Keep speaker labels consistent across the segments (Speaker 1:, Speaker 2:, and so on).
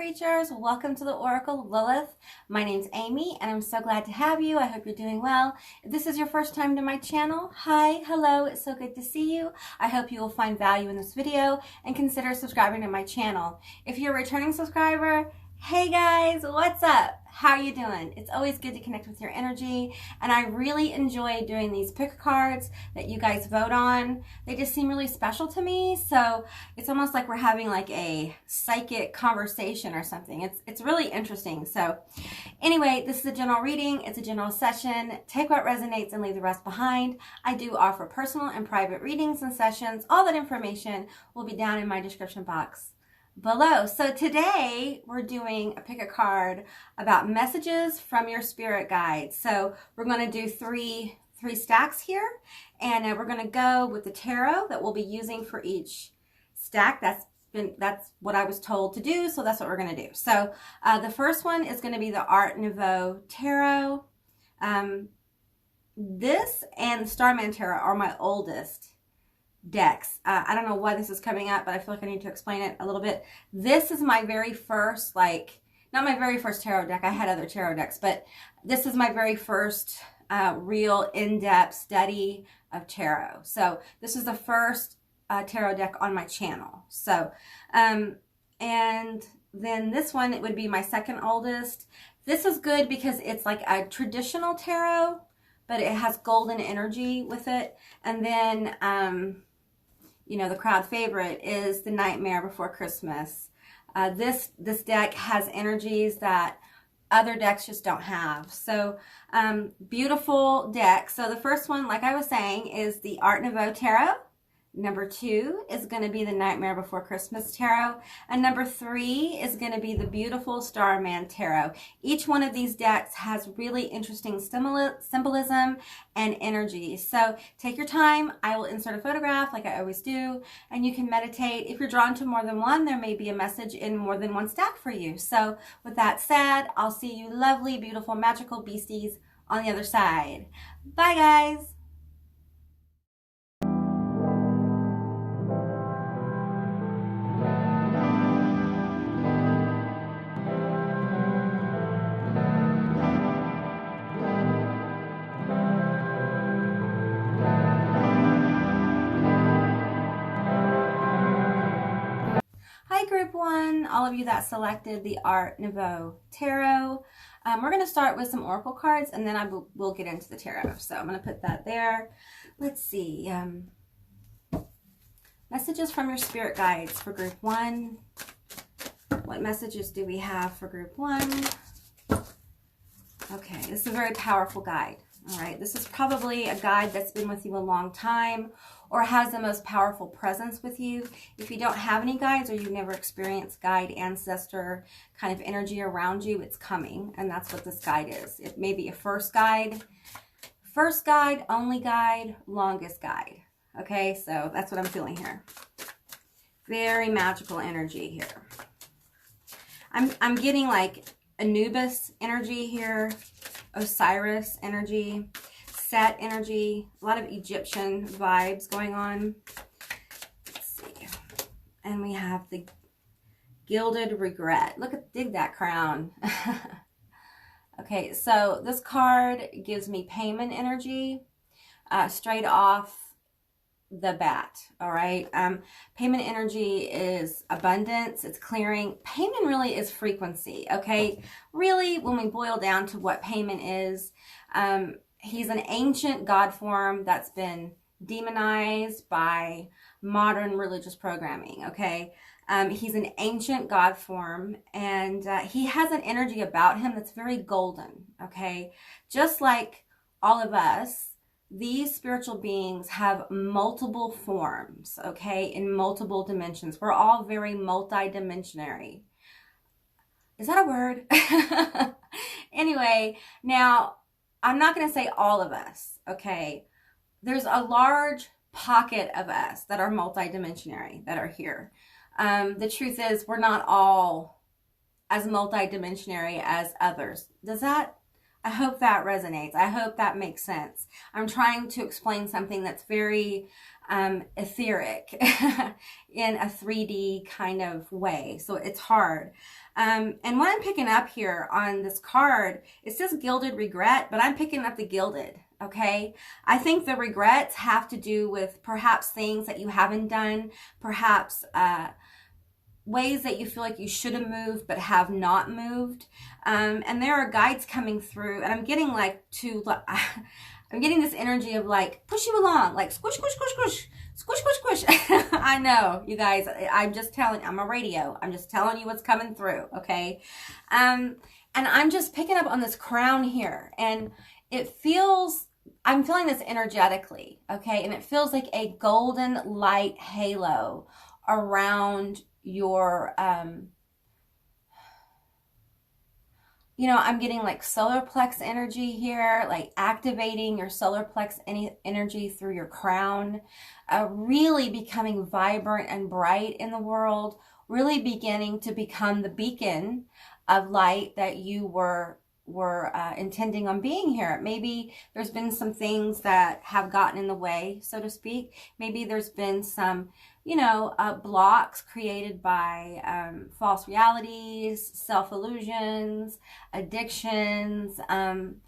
Speaker 1: Reachers. Welcome to the Oracle of Lilith. My name's Amy and I'm so glad to have you. I hope you're doing well. If this is your first time to my channel, hi, hello, it's so good to see you. I hope you will find value in this video and consider subscribing to my channel. If you're a returning subscriber, hey guys, what's up? How are you doing? It's always good to connect with your energy, and I really enjoy doing these pick cards that you guys vote on. They just seem really special to me, so it's almost like we're having like a psychic conversation or something. It's really interesting. So anyway, this is a general reading. It's a general session. Take what resonates and leave the rest behind. I do offer personal and private readings and sessions. All that information will be down in my description box below. So today we're doing a pick a card about messages from your spirit guides. So we're going to do three stacks here, and we're going to go with the tarot that we'll be using for each stack. That's what I was told to do, so that's what we're going to do. So the first one is going to be the Art Nouveau Tarot. This and the Starman Tarot are my oldest decks. I don't know why this is coming up, but I feel like I need to explain it a little bit. This is my very first, not my very first tarot deck. I had other tarot decks, but this is my very first real in-depth study of tarot. So this is the first tarot deck on my channel. So, and then this one, it would be my second oldest. This is good because it's like a traditional tarot, but it has golden energy with it. And then, you know, the crowd favorite is the Nightmare Before Christmas. This deck has energies that other decks just don't have. So beautiful deck. So the first one, like I was saying, is the Art Nouveau Tarot. Number 2 is going to be the Nightmare Before Christmas Tarot. And number 3 is going to be the beautiful Starman Tarot. Each one of these decks has really interesting symbolism and energy. So take your time. I will insert a photograph like I always do, and you can meditate. If you're drawn to more than one, there may be a message in more than one stack for you. So with that said, I'll see you lovely, beautiful, magical beasties on the other side. Bye, guys. Hi Group 1, all of you that selected the Art Nouveau Tarot. We're going to start with some Oracle cards, and then we'll get into the tarot. So I'm going to put that there. Let's see. Messages from your spirit guides for Group 1. What messages do we have for Group 1? Okay, this is a very powerful guide. All right, this is probably a guide that's been with you a long time or has the most powerful presence with you. If you don't have any guides or you've never experienced guide, ancestor kind of energy around you, it's coming, and that's what this guide is. It may be a first guide, only guide, longest guide. Okay, so that's what I'm feeling here. Very magical energy here. I'm getting like Anubis energy here, Osiris energy, Set energy, a lot of Egyptian vibes going on. Let's see. And we have the Gilded Regret. Dig that crown. Okay, so this card gives me payment energy straight off the bat. All right, payment energy is abundance, it's clearing. Payment really is frequency. Okay, really, when we boil down to what payment is, he's an ancient god form that's been demonized by modern religious programming. Okay, he's an ancient god form, and he has an energy about him that's very golden. Okay, just like all of us, these spiritual beings have multiple forms, okay, in multiple dimensions. We're all very multidimensionary. Is that a word? Anyway, now, I'm not going to say all of us, okay? There's a large pocket of us that are multidimensionary, that are here. The truth is, we're not all as multidimensionary as others. I hope that resonates. I hope that makes sense. I'm trying to explain something that's very etheric in a 3D kind of way. So it's hard. And what I'm picking up here on this card, it says gilded regret, but I'm picking up the gilded. Okay. I think the regrets have to do with perhaps things that you haven't done, perhaps, ways that you feel like you should have moved but have not moved. And there are guides coming through, and I'm getting I'm getting this energy of like, push you along, like squish, squish, squish, squish, squish, squish, squish. I know, you guys, I'm a radio. I'm just telling you what's coming through, okay? And I'm just picking up on this crown here, and I'm feeling this energetically, okay? And it feels like a golden light halo around your, I'm getting like solar plex energy here, like activating your solar plex energy through your crown, really becoming vibrant and bright in the world, really beginning to become the beacon of light that you were intending on being here. Maybe there's been some things that have gotten in the way, so to speak. Maybe there's been some blocks created by false realities, self-illusions, addictions, and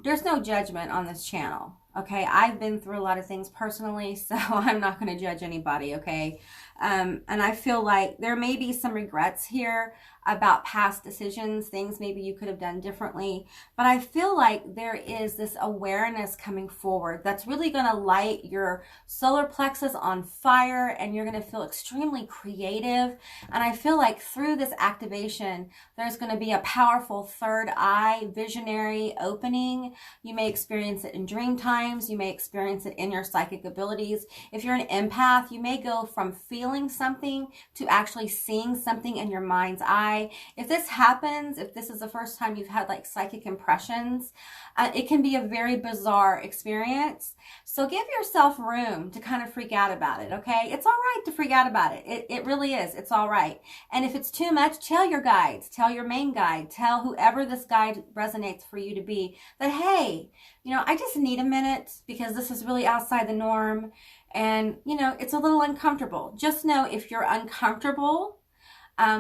Speaker 1: there's no judgment on this channel, okay? I've been through a lot of things personally, so I'm not going to judge anybody, okay? And I feel like there may be some regrets here about past decisions, things maybe you could have done differently. But I feel like there is this awareness coming forward that's really going to light your solar plexus on fire, and you're going to feel extremely creative. And I feel like through this activation, there's going to be a powerful third eye, visionary opening. You may experience it in dream times. You may experience it in your psychic abilities. If you're an empath, you may go from feeling something to actually seeing something in your mind's eye. If this happens, if this is the first time you've had like psychic impressions, it can be a very bizarre experience. So give yourself room to kind of freak out about it, okay? It's all right to freak out about it. It really is. It's all right. And if it's too much, tell your guides, tell your main guide, tell whoever this guide resonates for you to be that, hey, I just need a minute because this is really outside the norm. And, it's a little uncomfortable. Just know if you're uncomfortable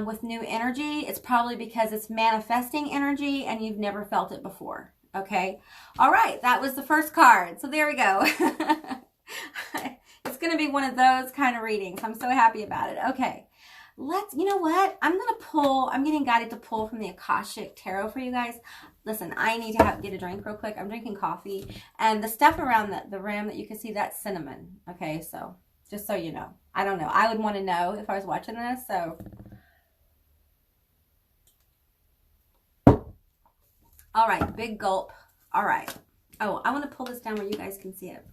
Speaker 1: with new energy, it's probably because it's manifesting energy and you've never felt it before. Okay. All right. That was the first card. So there we go. It's going to be one of those kind of readings. I'm so happy about it. Okay. You know what? I'm getting guided to pull from the Akashic Tarot for you guys. Listen, I need to get a drink real quick. I'm drinking coffee, and the stuff around the rim that you can see, that's cinnamon. Okay. So just so you know, I don't know. I would want to know if I was watching this. So all right, big gulp. All right. Oh, I want to pull this down where you guys can see it.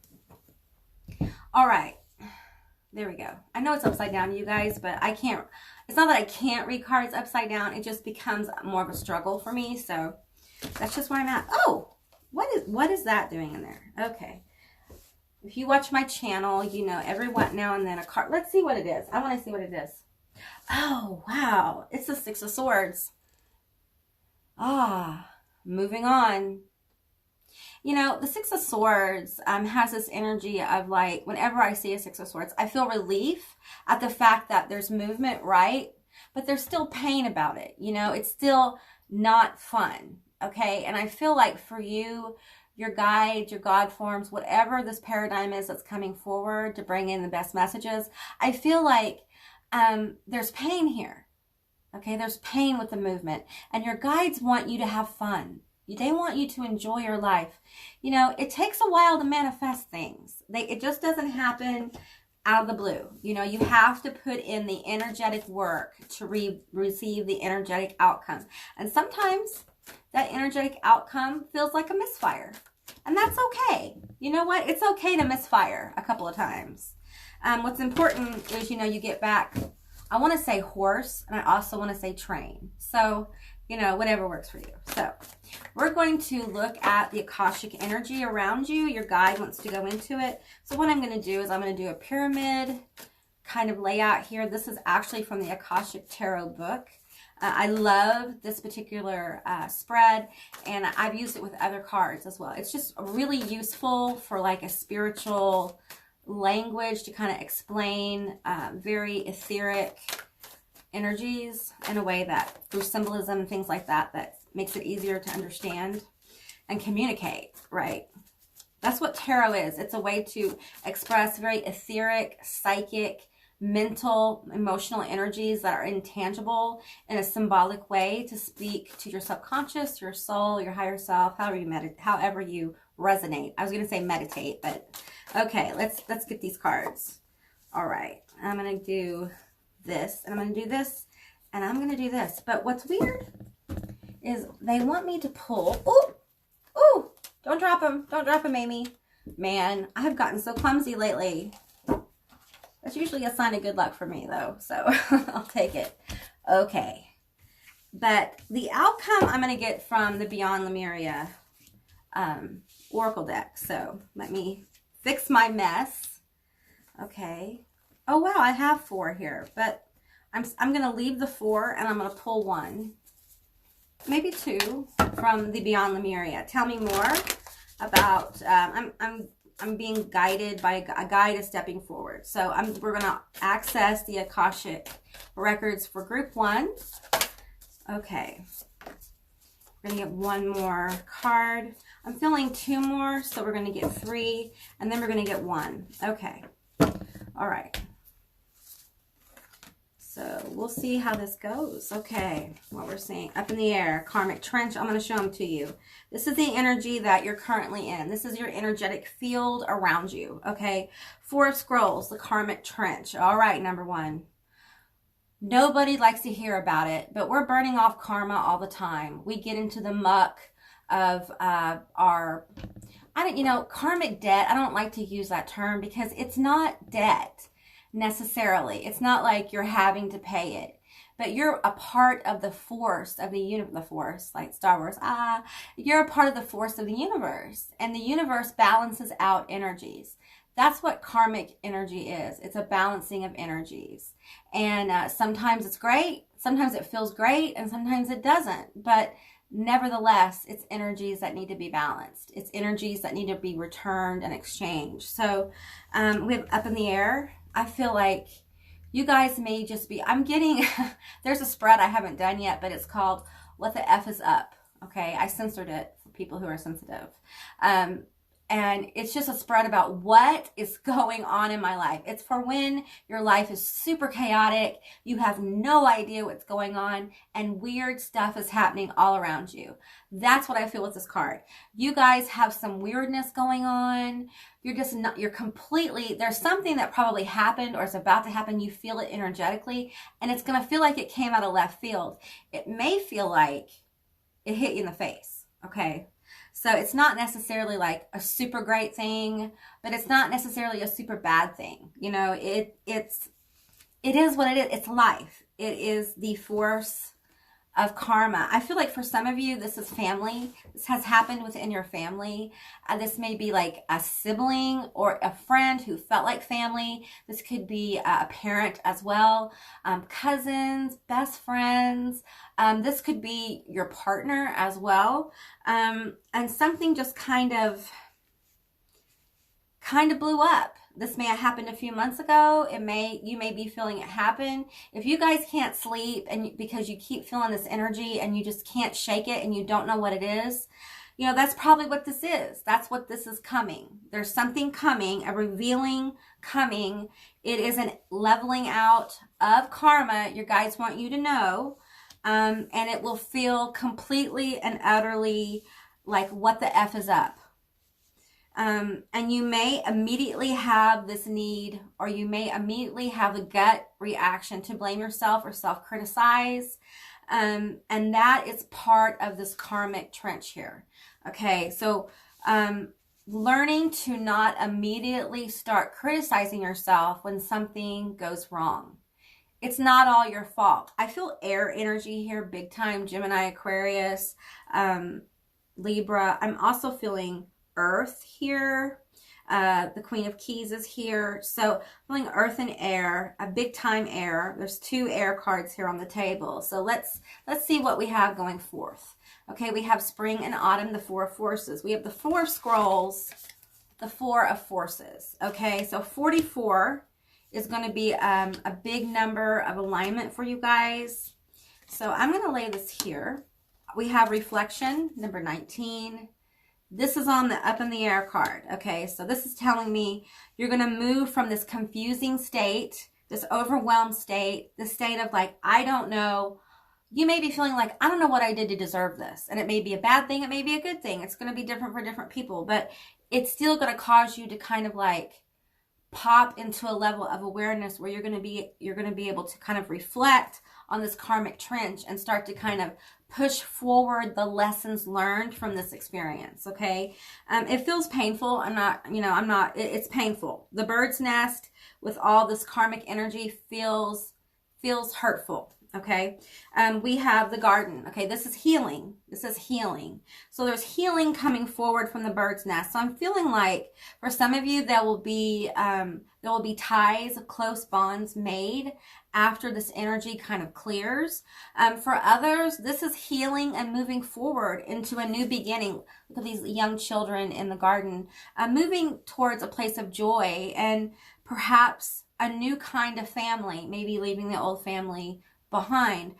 Speaker 1: All right. There we go. I know it's upside down, you guys, but I can't. It's not that I can't read cards upside down. It just becomes more of a struggle for me. So that's just where I'm at. Oh, what is that doing in there? Okay. If you watch my channel, every now and then a card. Let's see what it is. I want to see what it is. Oh, wow. It's the Six of Swords. Moving on. The Six of Swords has this energy of like, whenever I see a Six of Swords, I feel relief at the fact that there's movement, right? But there's still pain about it. It's still not fun. Okay. And I feel like for you, your guides, your God forms, whatever this paradigm is that's coming forward to bring in the best messages, I feel like there's pain here. Okay. There's pain with the movement, and your guides want you to have fun. They want you to enjoy your life. It takes a while to manifest things. It just doesn't happen out of the blue. You have to put in the energetic work to receive the energetic outcome. And sometimes that energetic outcome feels like a misfire. And that's okay. You know what? It's okay to misfire a couple of times. What's important is, you get back. I want to say horse, and I also want to say train. So, whatever works for you. So we're going to look at the Akashic energy around you. Your guide wants to go into it. So what I'm going to do is I'm going to do a pyramid kind of layout here. This is actually from the Akashic Tarot book. I love this particular spread, and I've used it with other cards as well. It's just really useful for like a spiritual language to kind of explain very etheric energies in a way that, through symbolism and things like that, that makes it easier to understand and communicate, right? That's what tarot is. It's a way to express very etheric, psychic, mental, emotional energies that are intangible in a symbolic way to speak to your subconscious, your soul, your higher self, however you resonate. I was going to say meditate, but okay, let's get these cards. All right, I'm going to do this, and I'm going to do this, and I'm going to do this. But what's weird is they want me to pull. Ooh, don't drop them. Don't drop them, Amy. Man, I have gotten so clumsy lately. That's usually a sign of good luck for me, though, so I'll take it. Okay. But the outcome I'm going to get from the Beyond Lemuria Oracle deck. So let me fix my mess. Okay. Oh, wow, I have 4 here, but I'm going to leave the 4, and I'm going to pull 1, maybe 2 from the Beyond Lemuria. Tell me more about, I'm being guided by a guide is stepping forward. So we're going to access the Akashic records for group 1. Okay. We're going to get 1 more card. I'm feeling 2 more, so we're going to get 3, and then we're going to get 1. Okay. All right. So we'll see how this goes. Okay, what we're seeing up in the air, karmic trench. I'm going to show them to you. This is the energy that you're currently in. This is your energetic field around you. Okay, 4 of Scrolls, the karmic trench. All right, number 1. Nobody likes to hear about it, but we're burning off karma all the time. We get into the muck of karmic debt. I don't like to use that term because it's not debt. Necessarily. It's not like you're having to pay it, but you're a part of the force of the force, like Star Wars. You're a part of the force of the universe, and the universe balances out energies. That's what karmic energy is. It's a balancing of energies, and sometimes it's great, sometimes it feels great, and sometimes it doesn't, but nevertheless, it's energies that need to be balanced. It's energies that need to be returned and exchanged. So we have up in the air. I feel like you guys may just be, I'm getting, there's a spread I haven't done yet, but it's called What the F is Up. Okay, I censored it for people who are sensitive. And it's just a spread about what is going on in my life. It's for when your life is super chaotic, you have no idea what's going on, and weird stuff is happening all around you. That's what I feel with this card. You guys have some weirdness going on. You're just not, you're completely, there's something that probably happened or is about to happen. You feel it energetically, and it's going to feel like it came out of left field. It may feel like it hit you in the face, okay? So it's not necessarily like a super great thing, but it's not necessarily a super bad thing. You know, it is what it is. It's life. It is the force of karma. I feel like for some of you, this is family. This has happened within your family. This may be like a sibling or a friend who felt like family. This could be a parent as well. Cousins, best friends. This could be your partner as well. And something just kind of blew up. This may have happened a few months ago. You may be feeling it happen. If you guys can't sleep and because you keep feeling this energy and you just can't shake it and you don't know what it is, you know, that's probably what this is. That's what this is coming. There's something coming, a revealing coming. It is an leveling out of karma. Your guides want you to know. And it will feel completely and utterly like what the F is up. And you may immediately have this need, or you may immediately have the gut reaction to blame yourself or self-criticize. And that is part of this karmic trench here. Okay, so learning to not immediately start criticizing yourself when something goes wrong. It's not all your fault. I feel air energy here, big time. Gemini, Aquarius, Libra. I'm also feeling Earth here. The Queen of Keys is here. So feeling Earth and air, a big time air. There's 2 air cards here on the table. So let's see what we have going forth. Okay, we have spring and autumn, the 4 of forces. We have the 4 of scrolls, the 4 of forces. Okay, so 44 is going to be a big number of alignment for you guys. So I'm going to lay this here. We have reflection, number 19. This is on the up in the air card. Okay, so this is telling me you're going to move from this confusing state, this overwhelmed state, the state of like, I don't know. You may be feeling like, I don't know what I did to deserve this. And it may be a bad thing. It may be a good thing. It's going to be different for different people. But it's still going to cause you to kind of like pop into a level of awareness where you're going to be able to kind of reflect on this karmic trench and start to kind of push forward the lessons learned from this experience. Okay. It feels painful. It's painful. The bird's nest with all this karmic energy feels hurtful. Okay. We have the garden. Okay. This is healing. This is healing. So there's healing coming forward from the bird's nest. So I'm feeling like for some of you, there will be ties, close bonds made after this energy kind of clears. For others, this is healing and moving forward into a new beginning. Look at these young children in the garden, moving towards a place of joy and perhaps a new kind of family, maybe leaving the old family behind.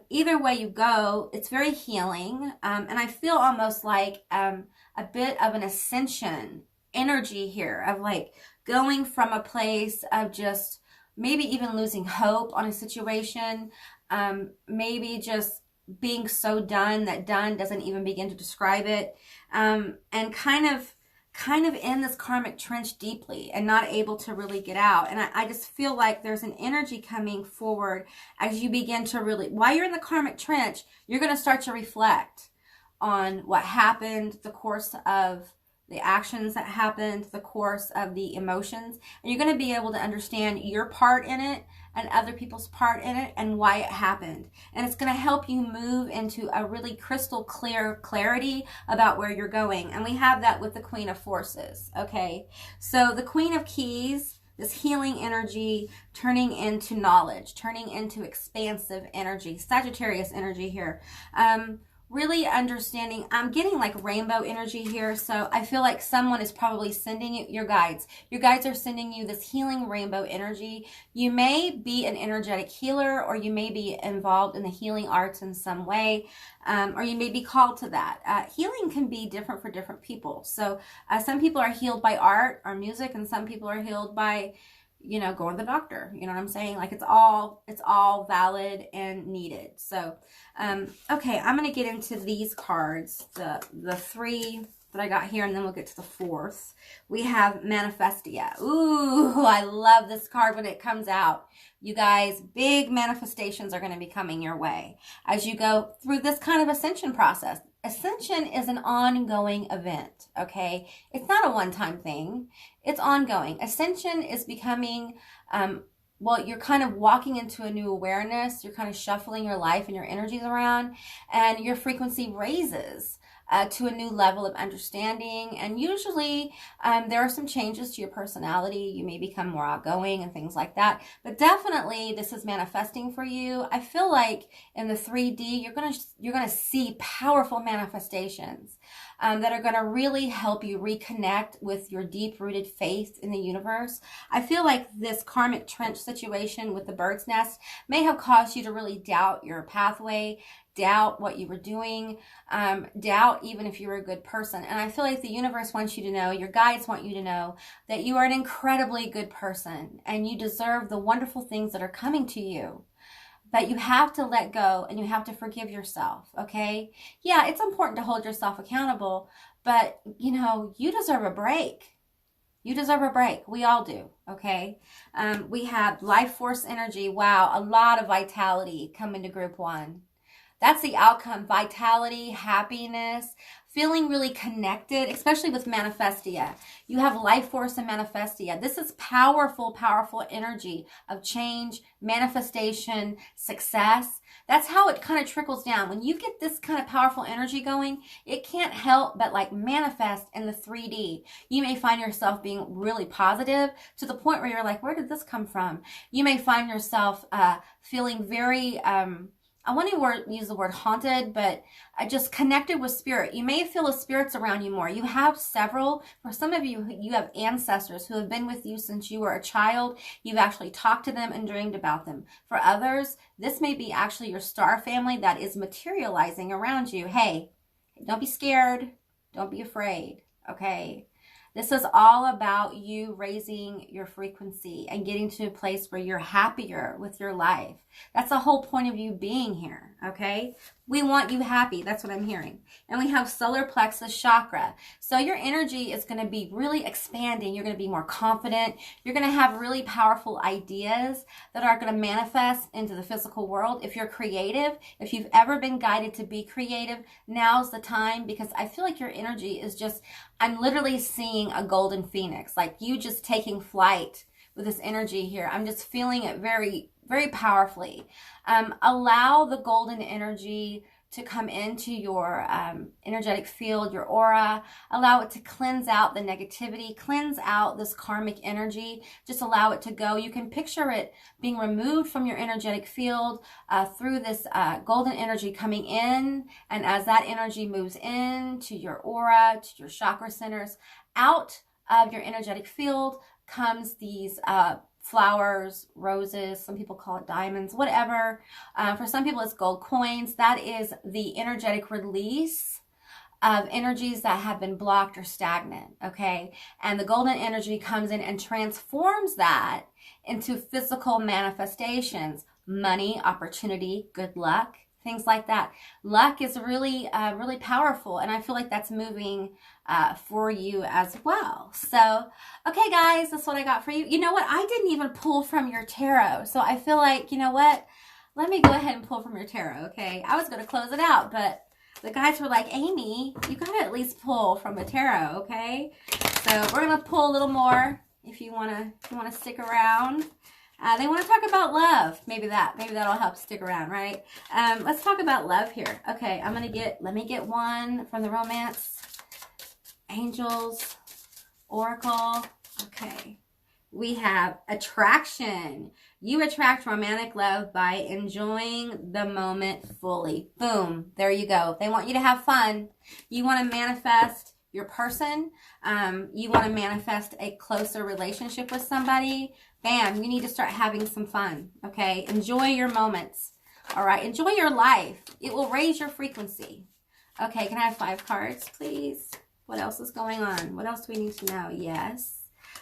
Speaker 1: Either way you go, it's very healing. And I feel almost like a bit of an ascension energy here of like going from a place of just maybe even losing hope on a situation, maybe just being so done that done doesn't even begin to describe it, and kind of in this karmic trench deeply and not able to really get out. And I just feel like there's an energy coming forward as you begin to really, while you're in the karmic trench, you're going to start to reflect on what happened, the course of the actions that happened, the course of the emotions, and you're going to be able to understand your part in it and other people's part in it and why it happened. And it's going to help you move into a really crystal clear clarity about where you're going. And we have that with the Queen of Forces. Okay. So the Queen of Keys, this healing energy turning into knowledge, turning into expansive energy, Sagittarius energy here. Really understanding, I'm getting like rainbow energy here. So I feel like someone is probably sending you your guides. Your guides are sending you this healing rainbow energy. You may be an energetic healer, or you may be involved in the healing arts in some way, or you may be called to that. Healing can be different for different people. So some people are healed by art or music, and some people are healed by, going to the doctor. You know what I'm saying? Like it's all valid and needed. So, okay, I'm going to get into these cards, the three that I got here, and then we'll get to the fourth. We have Manifestia. Ooh, I love this card when it comes out. You guys, big manifestations are going to be coming your way as you go through this kind of ascension process. Ascension is an ongoing event, okay? It's not a one-time thing. It's ongoing. Ascension is becoming, you're kind of walking into a new awareness. You're kind of shuffling your life and your energies around, and your frequency raises to a new level of understanding. And usually there are some changes to your personality. You may become more outgoing and things like that. But definitely this is manifesting for you. I feel like in the 3D, you're gonna see powerful manifestations that are going to really help you reconnect with your deep-rooted faith in the universe. I feel like this karmic trench situation with the bird's nest may have caused you to really doubt your pathway, doubt what you were doing, doubt even if you were a good person. And I feel like the universe wants you to know, your guides want you to know, that you are an incredibly good person and you deserve the wonderful things that are coming to you. But you have to let go and you have to forgive yourself, okay? Yeah, it's important to hold yourself accountable, but, you deserve a break. You deserve a break. We all do, okay? We have life force energy. Wow, a lot of vitality coming to group one. That's the outcome. Vitality, happiness, feeling really connected, especially with Manifestia. You have life force and Manifestia. This is powerful, powerful energy of change, manifestation, success. That's how it kind of trickles down. When you get this kind of powerful energy going, it can't help but like manifest in the 3D. You may find yourself being really positive to the point where you're like, where did this come from? You may find yourself feeling very I want to use the word haunted, but just connected with spirit. You may feel the spirits around you more. You have several. For some of you, you have ancestors who have been with you since you were a child. You've actually talked to them and dreamed about them. For others, this may be actually your star family that is materializing around you. Hey, don't be scared. Don't be afraid, okay? This is all about you raising your frequency and getting to a place where you're happier with your life. That's the whole point of you being here, okay? We want you happy. That's what I'm hearing. And we have solar plexus chakra. So your energy is going to be really expanding. You're going to be more confident. You're going to have really powerful ideas that are going to manifest into the physical world. If you're creative, if you've ever been guided to be creative, now's the time, because I feel like your energy is just, I'm literally seeing a golden phoenix, like you just taking flight with this energy here. I'm just feeling it very, very powerfully. Allow the golden energy to come into your energetic field, your aura. Allow it to cleanse out the negativity, cleanse out this karmic energy. Just allow it to go. You can picture it being removed from your energetic field through this golden energy coming in. And as that energy moves in to your aura, to your chakra centers, out of your energetic field comes these flowers, roses, some people call it diamonds, whatever. For some people, it's gold coins. That is the energetic release of energies that have been blocked or stagnant, okay? And the golden energy comes in and transforms that into physical manifestations, money, opportunity, good luck, things like that. Luck is really, really powerful, and I feel like that's moving for you as well. So, okay, guys, that's what I got for you. You know what? I didn't even pull from your tarot, so I feel like, you know what? Let me go ahead and pull from your tarot, okay? I was going to close it out, but the guys were like, Amy, you got to at least pull from the tarot, okay? So we're going to pull a little more if you want to stick around. They want to talk about love. Maybe that'll help stick around, right? Let's talk about love here. Okay, let me get one from the romance. Angels, Oracle. Okay. We have attraction. You attract romantic love by enjoying the moment fully. Boom. There you go. They want you to have fun. You want to manifest your person. You want to manifest a closer relationship with somebody. Bam. You need to start having some fun. Okay. Enjoy your moments. All right. Enjoy your life. It will raise your frequency. Okay. Can I have 5 cards, please? What else is going on? What else do we need to know? Yes.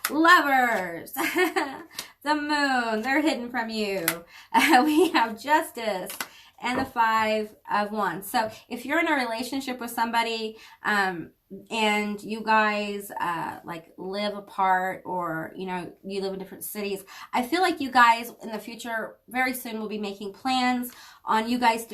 Speaker 1: Lovers. The moon. They're hidden from you. We have justice and the 5 of Wands. So if you're in a relationship with somebody and you guys like live apart, or you know, you live in different cities, I feel like you guys in the future very soon will be making plans on you guys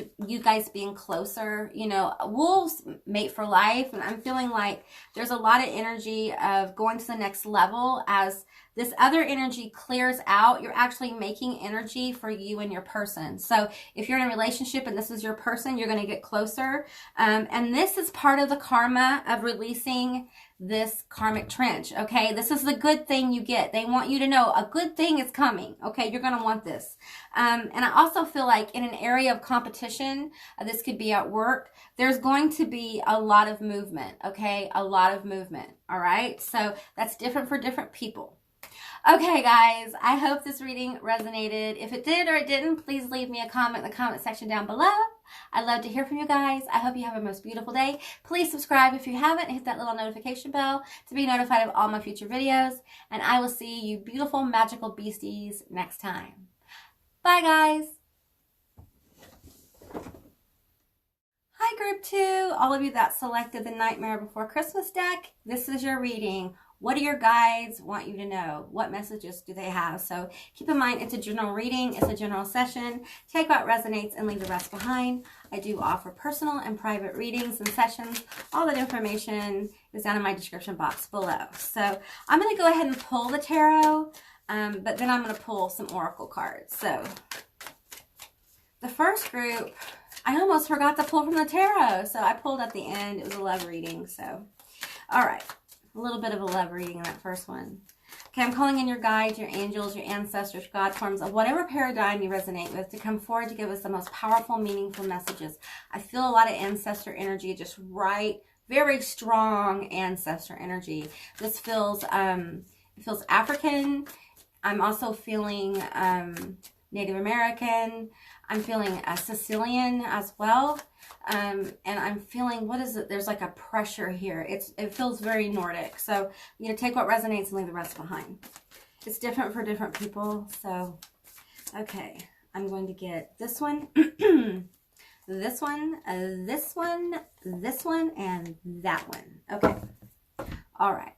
Speaker 1: being closer. You know, wolves mate for life, and I'm feeling like there's a lot of energy of going to the next level. As this other energy clears out, you're actually making energy for you and your person. So if you're in a relationship and this is your person, you're going to get closer. And this is part of the karma of releasing this karmic trench, okay? This is the good thing you get. They want you to know a good thing is coming, okay? You're going to want this. And I also feel like in an area of competition, this could be at work, there's going to be a lot of movement, okay? A lot of movement, all right? So that's different for different people. Okay, guys, I hope this reading resonated. If it did or it didn't, please leave me a comment in the comment section down below. I'd love to hear from you guys. I hope you have a most beautiful day. Please subscribe if you haven't, and hit that little notification bell to be notified of all my future videos. And I will see you beautiful, magical beasties next time. Bye, guys. Hi, Group 2. All of you that selected the Nightmare Before Christmas deck, this is your reading. What do your guides want you to know? What messages do they have? So keep in mind, it's a general reading. It's a general session. Take what resonates and leave the rest behind. I do offer personal and private readings and sessions. All that information is down in my description box below. So I'm going to go ahead and pull the tarot, but then I'm going to pull some oracle cards. So the first group, I almost forgot to pull from the tarot. So I pulled at the end. It was a love reading. So, all right. A little bit of a love reading in that first one. Okay, I'm calling in your guides, your angels, your ancestors, God forms of whatever paradigm you resonate with to come forward to give us the most powerful, meaningful messages. I feel a lot of ancestor energy, just right, very strong ancestor energy. This feels, it feels African. I'm also feeling Native American. I'm feeling Sicilian as well. And I'm feeling, what is it? There's like a pressure here. It feels very Nordic. So, you know, take what resonates and leave the rest behind. It's different for different people. So, okay. I'm going to get this one, this one, this one, this one, and that one. Okay. All right.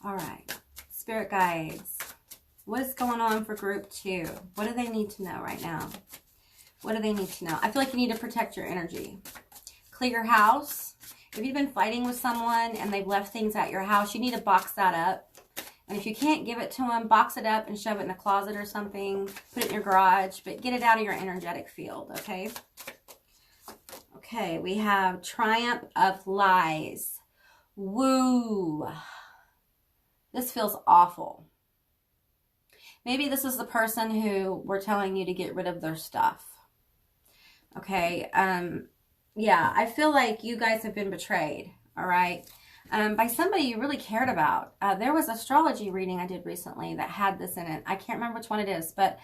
Speaker 1: All right. Spirit guides. What is going on for group 2? What do they need to know right now? What do they need to know? I feel like you need to protect your energy. Clear your house. If you've been fighting with someone and they've left things at your house, you need to box that up. And if you can't give it to them, box it up and shove it in a closet or something. Put it in your garage, but get it out of your energetic field, okay? Okay, we have Triumph of Lies. Woo. This feels awful. Maybe this is the person who we're telling you to get rid of their stuff. Okay, yeah, I feel like you guys have been betrayed, all right, by somebody you really cared about. There was an astrology reading I did recently that had this in it. I can't remember which one it is, but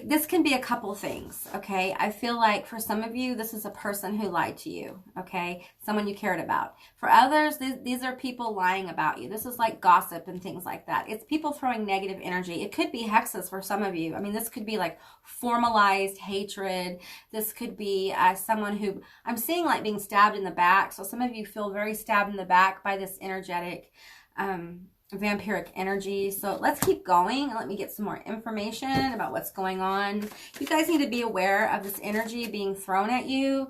Speaker 1: this can be a couple things, okay? I feel like for some of you, this is a person who lied to you, okay? Someone you cared about. For others, these are people lying about you. This is like gossip and things like that. It's people throwing negative energy. It could be hexes for some of you. I mean, this could be like formalized hatred. This could be someone who, I'm seeing like being stabbed in the back. So some of you feel very stabbed in the back by this energetic, vampiric energy. So let's keep going and let me get some more information about what's going on. You guys need to be aware of this energy being thrown at you,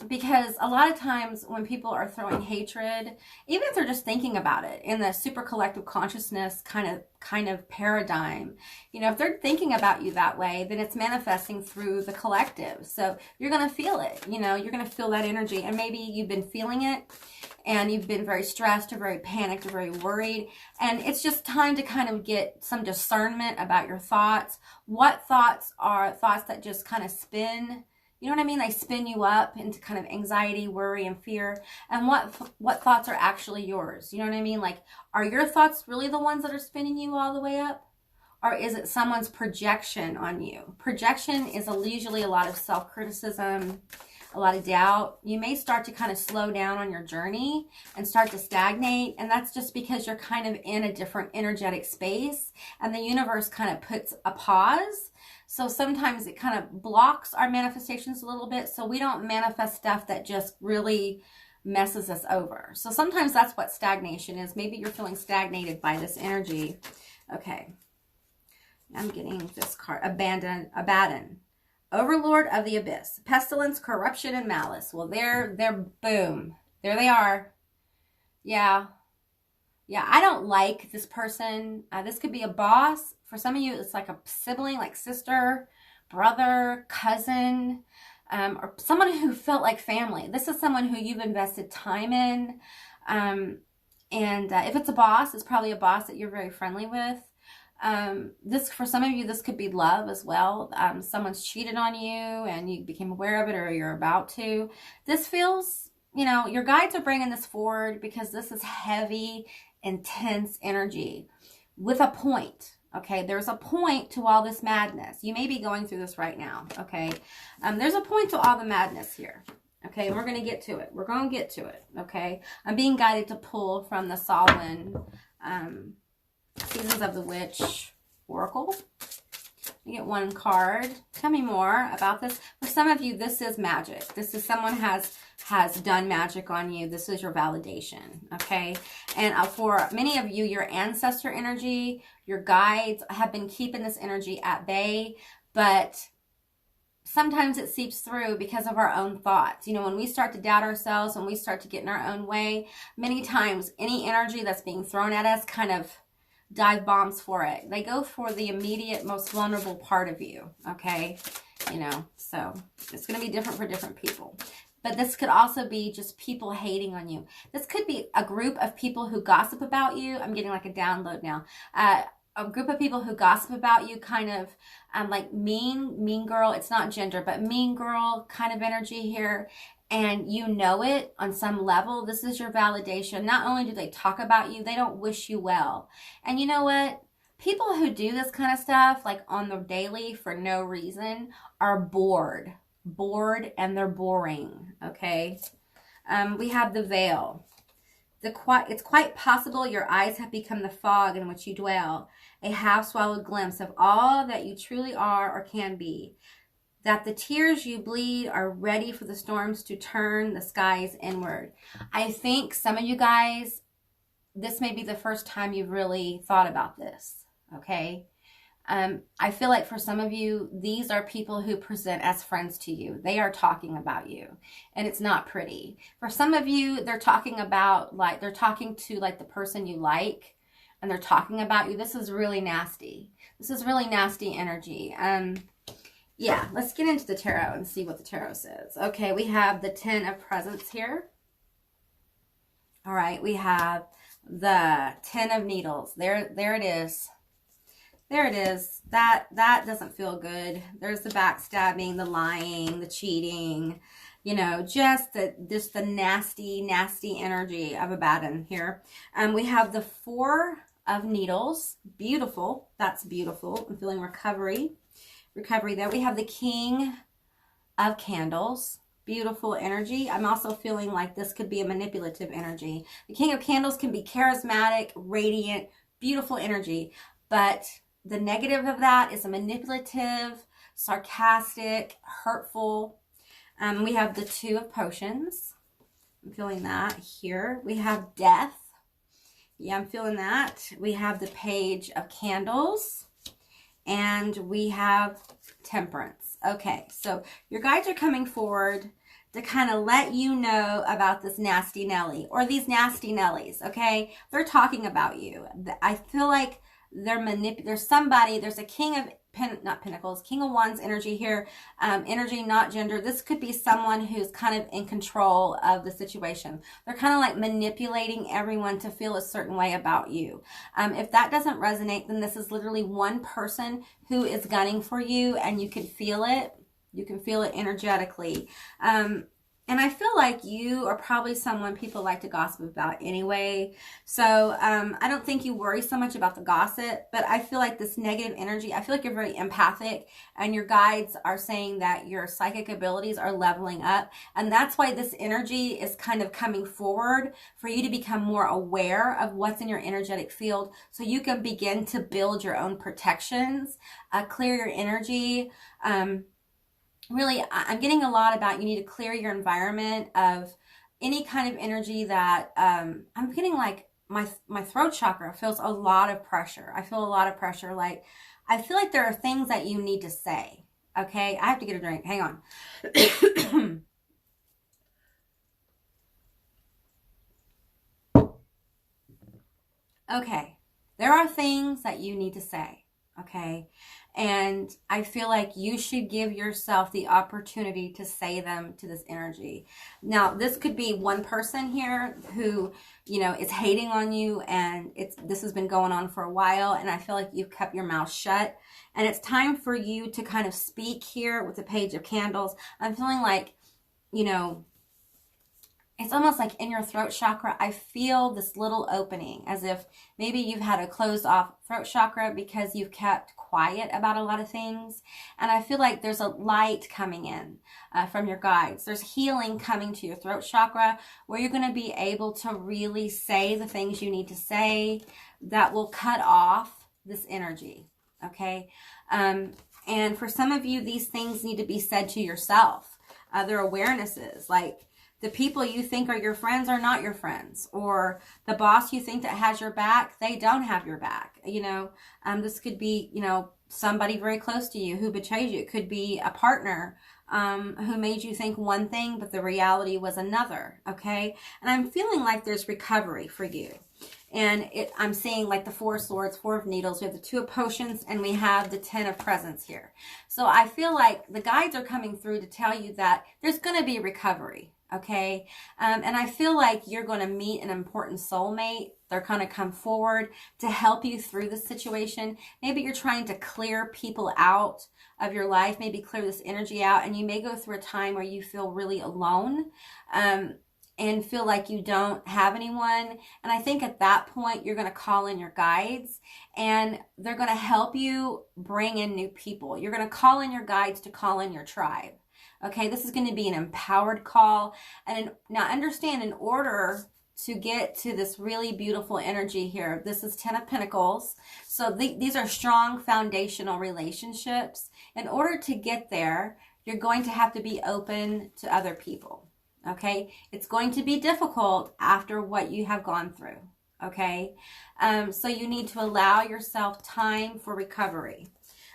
Speaker 1: because a lot of times when people are throwing hatred, even if they're just thinking about it in the super collective consciousness kind of paradigm, you know, if they're thinking about you that way, then it's manifesting through the collective. So you're going to feel it, you know, you're going to feel that energy, and maybe you've been feeling it and you've been very stressed or very panicked or very worried. And it's just time to kind of get some discernment about your thoughts. What thoughts are thoughts that just kind of spin, you know what I mean? They spin you up into kind of anxiety, worry, and fear. And what thoughts are actually yours? You know what I mean? Like, are your thoughts really the ones that are spinning you all the way up? Or is it someone's projection on you? Projection is usually a lot of self-criticism, a lot of doubt. You may start to kind of slow down on your journey and start to stagnate. And that's just because you're kind of in a different energetic space, and the universe kind of puts a pause. So sometimes it kind of blocks our manifestations a little bit, so we don't manifest stuff that just really messes us over. So sometimes that's what stagnation is. Maybe you're feeling stagnated by this energy. Okay. I'm getting this card. Abaddon. Overlord of the Abyss. Pestilence, corruption, and malice. Well, they're boom. There they are. Yeah. Yeah, I don't like this person. This could be a boss. For some of you, it's like a sibling, like sister, brother, cousin, or someone who felt like family. This is someone who you've invested time in. And if it's a boss, it's probably a boss that you're very friendly with. This, for some of you, this could be love as well. Someone's cheated on you and you became aware of it, or you're about to. This feels, you know, your guides are bringing this forward because this is heavy, intense energy with a point. Okay, there's a point to all this madness. You may be going through this right now. Okay, there's a point to all the madness here. Okay, we're going to get to it. We're going to get to it. Okay, I'm being guided to pull from the Solomon Seasons of the Witch Oracle. You get one card. Tell me more about this. For some of you, this is magic. This is someone has done magic on you. This is your validation, okay? And for many of you, your ancestor energy, your guides have been keeping this energy at bay, but sometimes it seeps through because of our own thoughts. You know, when we start to doubt ourselves, when we start to get in our own way, many times any energy that's being thrown at us kind of dive bombs for it. They go for the immediate, most vulnerable part of you, okay? You know, so it's going to be different for different people. but this could also be just people hating on you. This could be a group of people who gossip about you. I'm getting like a download now. A group of people who gossip about you, kind of like mean girl. It's not gender, but mean girl kind of energy here. And you know it on some level. This is your validation. Not only do they talk about you, they don't wish you well. And you know what? People who do this kind of stuff, like on the daily for no reason, are bored. Bored, and they're boring, okay? We have the veil. It's quite possible your eyes have become the fog in which you dwell, a half-swallowed glimpse of all that you truly are or can be, that the tears you bleed are ready for the storms to turn the skies inward. I think some of you guys, this may be the first time you've really thought about this, okay? I feel like for some of you, these are people who present as friends to you. They are talking about you, and it's not pretty. For some of you, they're talking about, like, they're talking to, like, the person you like, and they're talking about you. This is really nasty. This is really nasty energy. Yeah, let's get into the tarot and see what the tarot says. Okay, we have the 10 of Presents here. All right, we have the 10 of Needles. There it is. There it is. That doesn't feel good. There's the backstabbing, the lying, the cheating, you know, just the nasty, nasty energy of a bad one here. We have the 4 of Needles. Beautiful. That's beautiful. I'm feeling recovery there. We have the King of Candles. Beautiful energy. I'm also feeling like this could be a manipulative energy. The King of Candles can be charismatic, radiant, beautiful energy, but the negative of that is a manipulative, sarcastic, hurtful. We have the 2 of Potions. I'm feeling that here. We have Death. Yeah, I'm feeling that. We have the Page of Candles. And we have Temperance. Okay, so your guides are coming forward to kind of let you know about this nasty Nelly, or these nasty Nellies, okay? They're talking about you. I feel like there's somebody, there's a King of not Pentacles, King of Wands energy here, energy, not gender. This could be someone who's kind of in control of the situation. They're kind of like manipulating everyone to feel a certain way about you. If that doesn't resonate, then this is literally one person who is gunning for you, and you can feel it. You can feel it energetically. And I feel like you are probably someone people like to gossip about anyway. So I don't think you worry so much about the gossip, but I feel like this negative energy, I feel like you're very empathic, and your guides are saying that your psychic abilities are leveling up. And that's why this energy is kind of coming forward for you to become more aware of what's in your energetic field, so you can begin to build your own protections, clear your energy. Really, I'm getting a lot about you need to clear your environment of any kind of energy that, I'm getting like my throat chakra feels a lot of pressure. I feel a lot of pressure. Like, I feel like there are things that you need to say. Okay, I have to get a drink. Hang on. Okay, there are things that you need to say. Okay, and I feel like you should give yourself the opportunity to say them to this energy. Now, this could be one person here who, you know, is hating on you, and this has been going on for a while, and I feel like you've kept your mouth shut, and it's time for you to kind of speak here with the Page of Candles. I'm feeling like, you know, it's almost like in your throat chakra, I feel this little opening, as if maybe you've had a closed off throat chakra because you've kept quiet about a lot of things. And I feel like there's a light coming in from your guides. There's healing coming to your throat chakra, where you're going to be able to really say the things you need to say that will cut off this energy. Okay. And for some of you, these things need to be said to yourself. They're awarenesses, like, the people you think are your friends are not your friends, or the boss you think that has your back, they don't have your back. You know, this could be, you know, somebody very close to you who betrayed you. It could be a partner who made you think one thing, but the reality was another. Okay. And I'm feeling like there's recovery for you. And I'm seeing like the 4 of Swords, 4 of Needles. We have the 2 of Potions, and we have the 10 of Presents here. So I feel like the guides are coming through to tell you that there's going to be recovery. okay? And I feel like you're going to meet an important soulmate. They're going to come forward to help you through the situation. Maybe you're trying to clear people out of your life, maybe clear this energy out, and you may go through a time where you feel really alone, and feel like you don't have anyone. And I think at that point, you're going to call in your guides, and they're going to help you bring in new people. You're going to call in your guides to call in your tribe. Okay, this is going to be an empowered call. And now understand, in order to get to this really beautiful energy here, this is 10 of Pentacles. So these are strong foundational relationships. In order to get there, you're going to have to be open to other people. Okay, it's going to be difficult after what you have gone through. Okay, so you need to allow yourself time for recovery.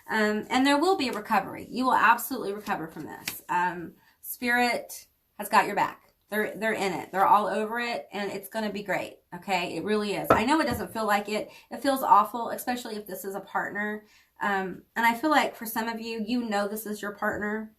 Speaker 1: And there will be a recovery. You will absolutely recover from this. Spirit has got your back. They're in it. They're all over it, and it's going to be great. Okay, it really is. I know it doesn't feel like it. It feels awful, especially if this is a partner. And I feel like for some of you, you know this is your partner.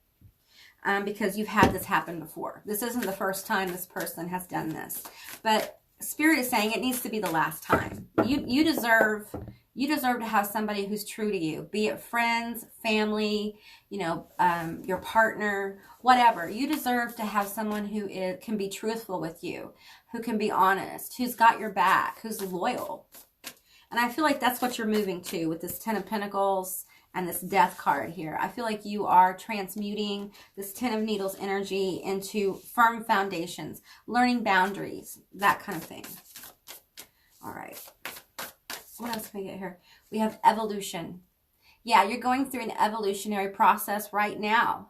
Speaker 1: Because you've had this happen before. This isn't the first time this person has done this. But Spirit is saying it needs to be the last time. You deserve to have somebody who's true to you. Be it friends, family, your partner, whatever. You deserve to have someone who can be truthful with you, who can be honest, who's got your back, who's loyal. And I feel like that's what you're moving to with this 10 of Pentacles and this Death card here. I feel like you are transmuting this 10 of Needles energy into firm foundations, learning boundaries, that kind of thing. All right. What else can we get here? We have evolution. Yeah, you're going through an evolutionary process right now.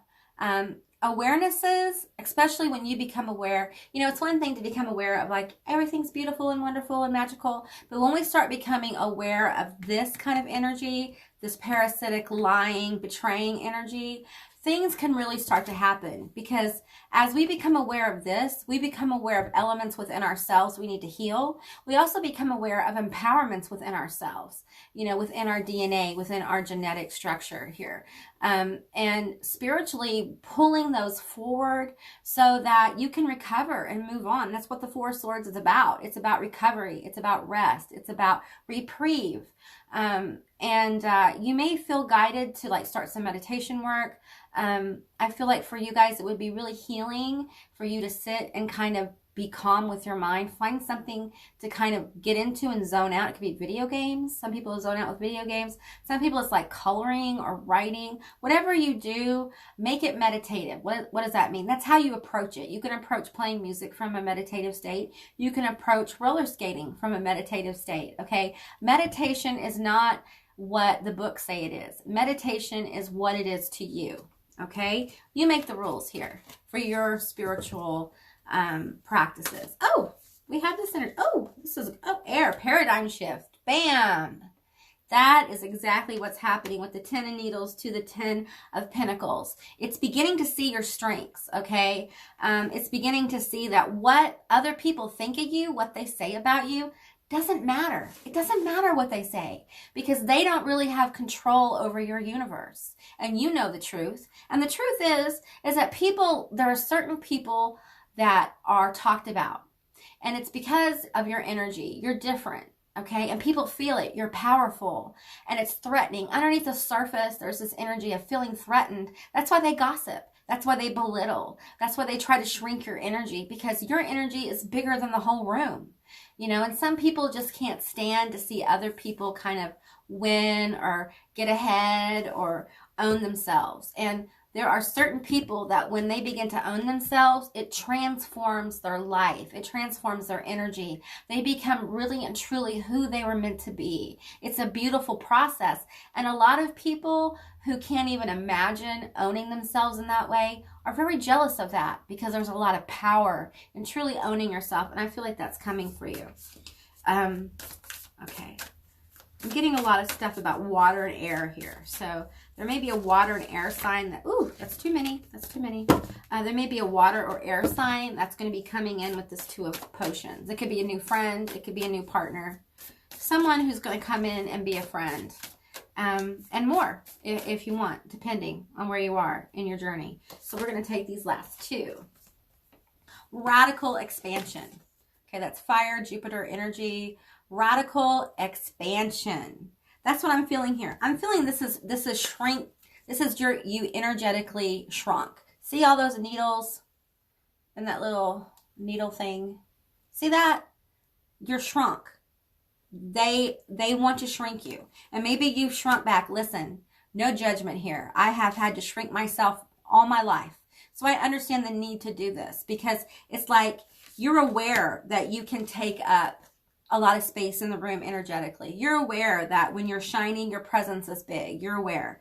Speaker 1: Awarenesses, especially when you become aware, it's one thing to become aware of like everything's beautiful and wonderful and magical. But when we start becoming aware of this kind of energy, this parasitic, lying, betraying energy, things can really start to happen. Because as we become aware of this, we become aware of elements within ourselves we need to heal. We also become aware of empowerments within ourselves, within our DNA, within our genetic structure here. And spiritually pulling those forward so that you can recover and move on. That's what the Four of Swords is about. It's about recovery. It's about rest. It's about reprieve. And you may feel guided to start some meditation work. I feel like for you guys, it would be really healing for you to sit and kind of be calm with your mind. Find something to kind of get into and zone out. It could be video games. Some people zone out with video games. Some people it's like coloring or writing. Whatever you do, make it meditative. What does that mean? That's how you approach it. You can approach playing music from a meditative state. You can approach roller skating from a meditative state. Okay? Meditation is not what the books say it is. Meditation is what it is to you. Okay? You make the rules here for your spiritual practices. Oh, we have this energy. Oh, this is air paradigm shift. Bam. That is exactly what's happening with the 10 of Needles to the 10 of Pentacles. It's beginning to see your strengths, okay? It's beginning to see that what other people think of you, what they say about you, doesn't matter. It doesn't matter what they say because they don't really have control over your universe. And you know the truth. And the truth is that there are certain people that are talked about. And it's because of your energy. You're different, okay? And people feel it. You're powerful. And it's threatening. Underneath the surface, there's this energy of feeling threatened. That's why they gossip. That's why they belittle. That's why they try to shrink your energy because your energy is bigger than the whole room. And some people just can't stand to see other people kind of win or get ahead or own themselves. And there are certain people that when they begin to own themselves, it transforms their life. It transforms their energy. They become really and truly who they were meant to be. It's a beautiful process. And a lot of people who can't even imagine owning themselves in that way are very jealous of that because there's a lot of power in truly owning yourself. And I feel like that's coming for you. Okay. I'm getting a lot of stuff about water and air here. So there may be a water and air sign that, ooh, that's too many. That's too many. There may be a water or air sign that's going to be coming in with this Two of Potions. It could be a new friend. It could be a new partner. Someone who's going to come in and be a friend. And more if you want, depending on where you are in your journey. So we're going to take these last two. radical expansion. Okay, that's fire, Jupiter energy, radical expansion. That's what I'm feeling here. I'm feeling this is shrink. This is you energetically shrunk. See all those needles and that little needle thing? See that? You're shrunk. They want to shrink you. And maybe you've shrunk back. Listen, no judgment here. I have had to shrink myself all my life. So I understand the need to do this because it's like you're aware that you can take up a lot of space in the room energetically. You're aware that when you're shining, your presence is big. You're aware.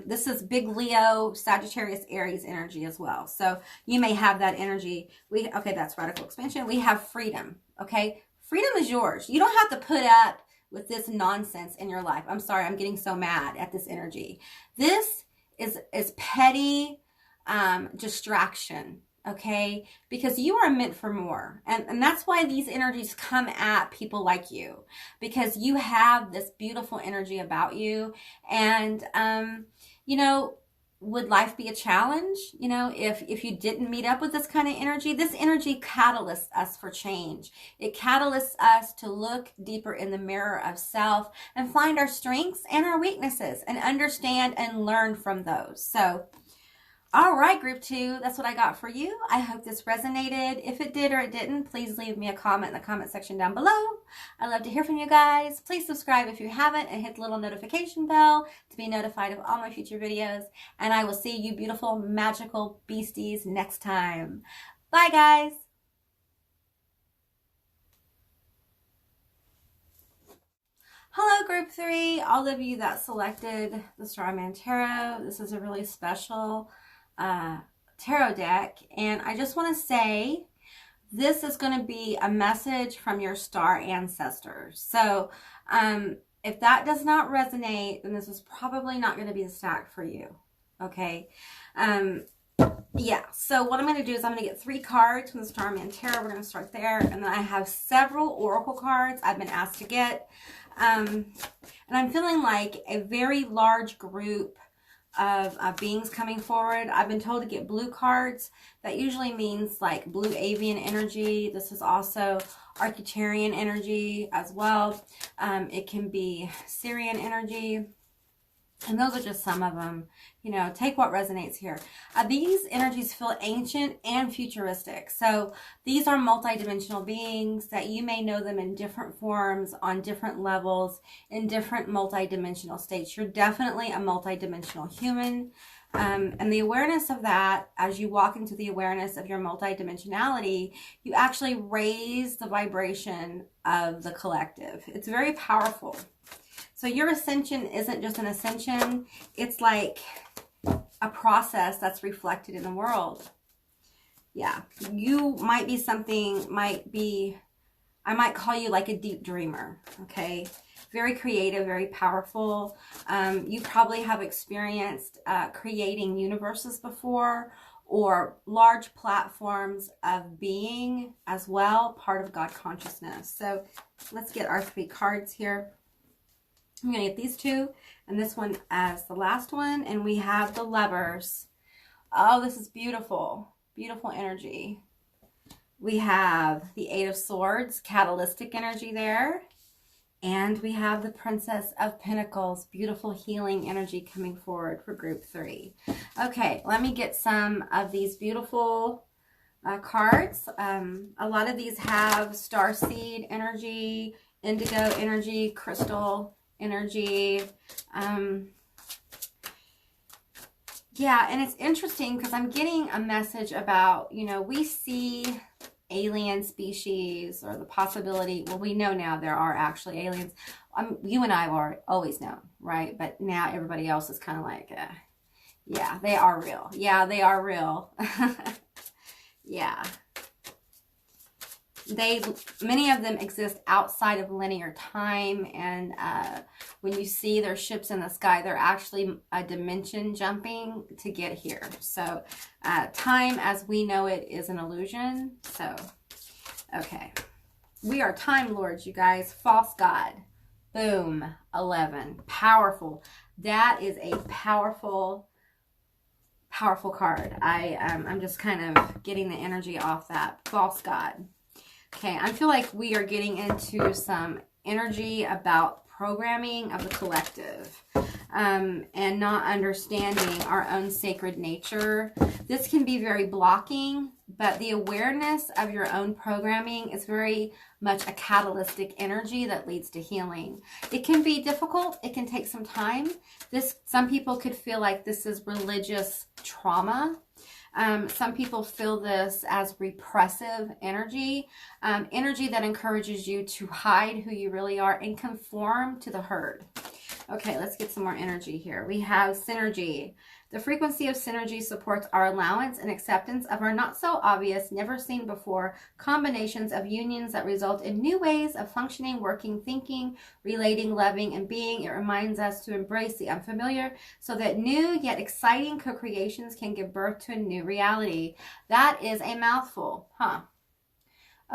Speaker 1: This is big Leo, Sagittarius, Aries energy as well. So you may have that energy. Okay, that's radical expansion. We have freedom. Okay, freedom is yours. You don't have to put up with this nonsense in your life. I'm sorry, I'm getting so mad at this energy. This is petty distraction. Okay, because you are meant for more, and that's why these energies come at people like you, because you have this beautiful energy about you. And you know, would life be a challenge, you know, if you didn't meet up with this kind of energy? This energy catalysts us for change. It catalysts us to look deeper in the mirror of self and find our strengths and our weaknesses and understand and learn from those. So all right, group 2, that's what I got for you. I hope this resonated. If it did or it didn't, please leave me a comment in the comment section down below. I'd love to hear from you guys. Please subscribe if you haven't and hit the little notification bell to be notified of all my future videos. And I will see you beautiful, magical beasties next time. Bye, guys. Hello, group 3. All of you that selected the Starman Tarot. This is a really special tarot deck, and I just want to say this is going to be a message from your star ancestors. So if that does not resonate, then this is probably not going to be the stack for you. Okay, yeah, so what I'm going to do is I'm going to get 3 cards from the Starman Tarot. We're going to start there, and then I have several oracle cards I've been asked to get, and I'm feeling like a very large group of beings coming forward. I've been told to get blue cards. That usually means like blue avian energy. This is also Arcturian energy as well. It can be Syrian energy. And those are just some of them. You know, take what resonates here. These energies feel ancient and futuristic. So these are multidimensional beings that you may know them in different forms, on different levels, in different multidimensional states. You're definitely a multidimensional human. And the awareness of that, as you walk into the awareness of your multidimensionality, you actually raise the vibration of the collective. It's very powerful. So your ascension isn't just an ascension. It's like a process that's reflected in the world. Yeah, you might be I might call you like a deep dreamer, okay? Very creative, very powerful. You probably have experienced creating universes before, or large platforms of being as well, part of God consciousness. So let's get our 3 cards here. I'm going to get these 2 and this one as the last one. And we have the Lovers. Oh, this is beautiful. Beautiful energy. We have the 8 of Swords, catalytic energy there. And we have the Princess of Pentacles, beautiful healing energy coming forward for group 3. Okay, let me get some of these beautiful cards. A lot of these have starseed energy, indigo energy, crystal energy. Yeah, and it's interesting because I'm getting a message about, you know, we see alien species, or the possibility, well, we know now there are actually aliens. You and I are always known, right? But now everybody else is kind of like, yeah, they are real. Yeah, they are real. Yeah. Many of them exist outside of linear time, and when you see their ships in the sky, they're actually a dimension jumping to get here. So time as we know it is an illusion. So, okay. We are time lords, you guys. False god. Boom. 11. Powerful. That is a powerful powerful card. I'm just kind of getting the energy off that. False God. Okay, I feel like we are getting into some energy about programming of the collective, and not understanding our own sacred nature. This can be very blocking, but the awareness of your own programming is very much a catalytic energy that leads to healing. It can be difficult. It can take some time. Some people could feel like this is religious trauma. Some people feel this as repressive energy, energy that encourages you to hide who you really are and conform to the herd. Okay, let's get some more energy here. We have synergy. The frequency of synergy supports our allowance and acceptance of our not so obvious, never seen before combinations of unions that result in new ways of functioning, working, thinking, relating, loving, and being. It reminds us to embrace the unfamiliar so that new yet exciting co-creations can give birth to a new reality. That is a mouthful, huh?